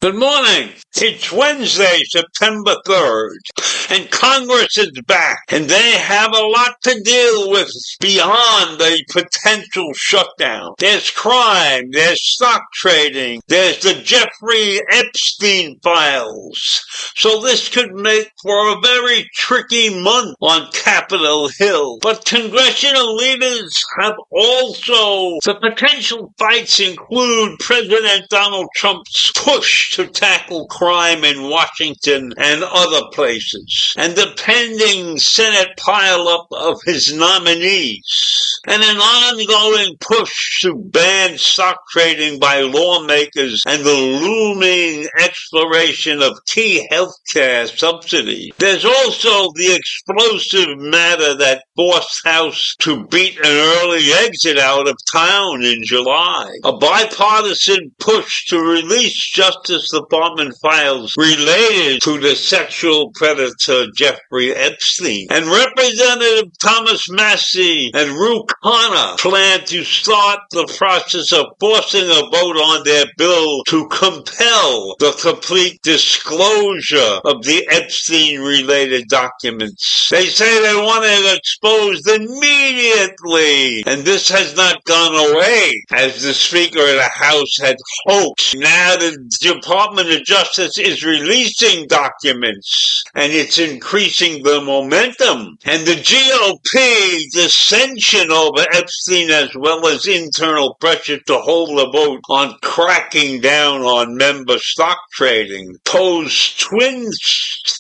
Good morning. It's Wednesday, September 3rd, and Congress is back, and they have a lot to deal with beyond the potential shutdown. There's crime, there's stock trading, there's the Jeffrey Epstein files. So this could make for a very tricky month on Capitol Hill. But congressional leaders have also, the potential fights include President Donald Trump's push to tackle crime in Washington and other places, and the pending Senate pileup of his nominees, and an ongoing push to ban stock trading by lawmakers and the looming exploration of key healthcare subsidies. There's also the explosive matter that forced House to beat an early exit out of town in July. A bipartisan push to release Justice Department files related to the sexual predator Jeffrey Epstein. And Representative Thomas Massie and Ru Khanna plan to start the process of forcing a vote on their bill to compel the complete disclosure of the Epstein-related documents. They say they want it exposed immediately, and this has not gone away, as the Speaker of the House had hoped. Now the Department of Justice is releasing documents, and it's increasing the momentum. And the GOP dissension over Epstein, as well as internal pressure to hold the vote on cracking down on member stock trading, pose twin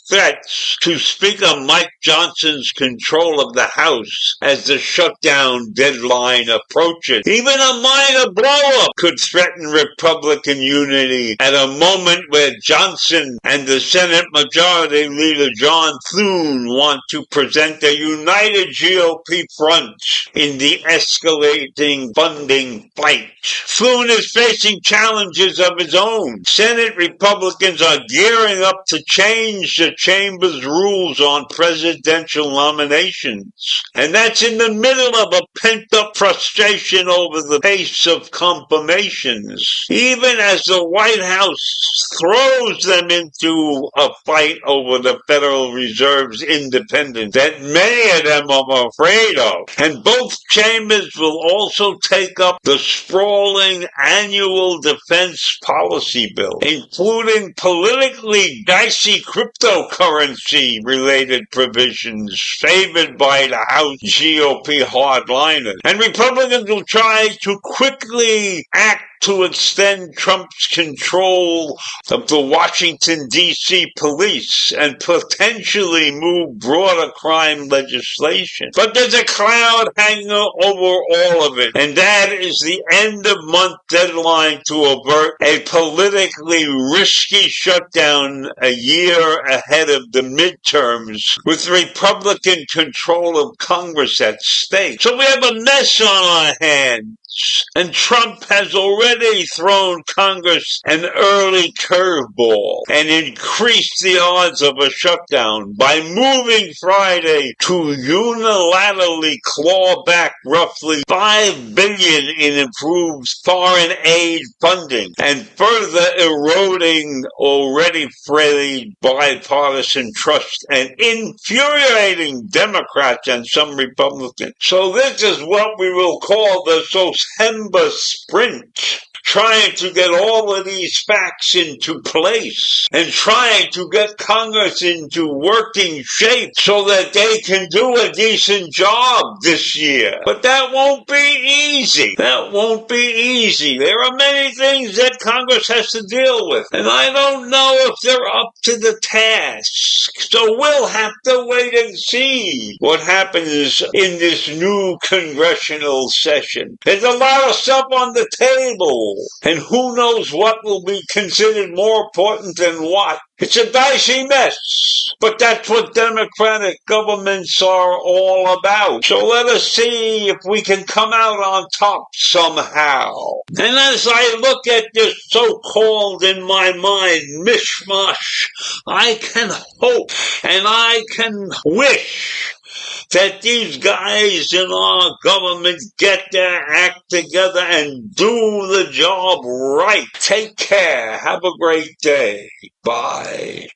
threats to Speaker Mike Johnson's control of the House as the shutdown deadline approaches. Even a minor blow-up could threaten Republican unity at a moment where Johnson and the Senate Majority Leader John Thune want to present a united GOP front in the escalating funding fight. Thune is facing challenges of his own. Senate Republicans are gearing up to change the chamber's rules on presidential nominations, and that's in the middle of a pent-up frustration over the pace of confirmations, even as the White House throws them into a fight over the Federal Reserve's independence that many of them are afraid of. And both chambers will also take up the sprawling annual defense policy bill, including politically dicey cryptocurrency-related provisions favored by the House GOP hardliners. And Republicans will try to quickly act to extend Trump's control of the Washington, D.C. police and potentially move broader crime legislation. But there's a cloud hanging over all of it, and that is the end-of-month deadline to avert a politically risky shutdown a year ahead of the midterms, with Republican control of Congress at stake. So we have a mess on our hands. And Trump has already thrown Congress an early curveball and increased the odds of a shutdown by moving Friday to unilaterally claw back roughly $5 billion in improved foreign aid funding and further eroding already frayed bipartisan trust and infuriating Democrats and some Republicans. So this is what we will call the September sprint trying to get all of these facts into place and trying to get Congress into working shape so that they can do a decent job this year. But that won't be easy. That won't be easy. There are many things that Congress has to deal with, and I don't know if they're up to the task. So we'll have to wait and see what happens in this new congressional session. There's a lot of stuff on the table, and who knows what will be considered more important than what. It's a dicey mess, but that's what democratic governments are all about. So let us see if we can come out on top somehow. And as I look at this so-called, in my mind, mishmash, I can hope and I can wish that these guys in our government get their act together and do the job right. Take care. Have a great day. Bye.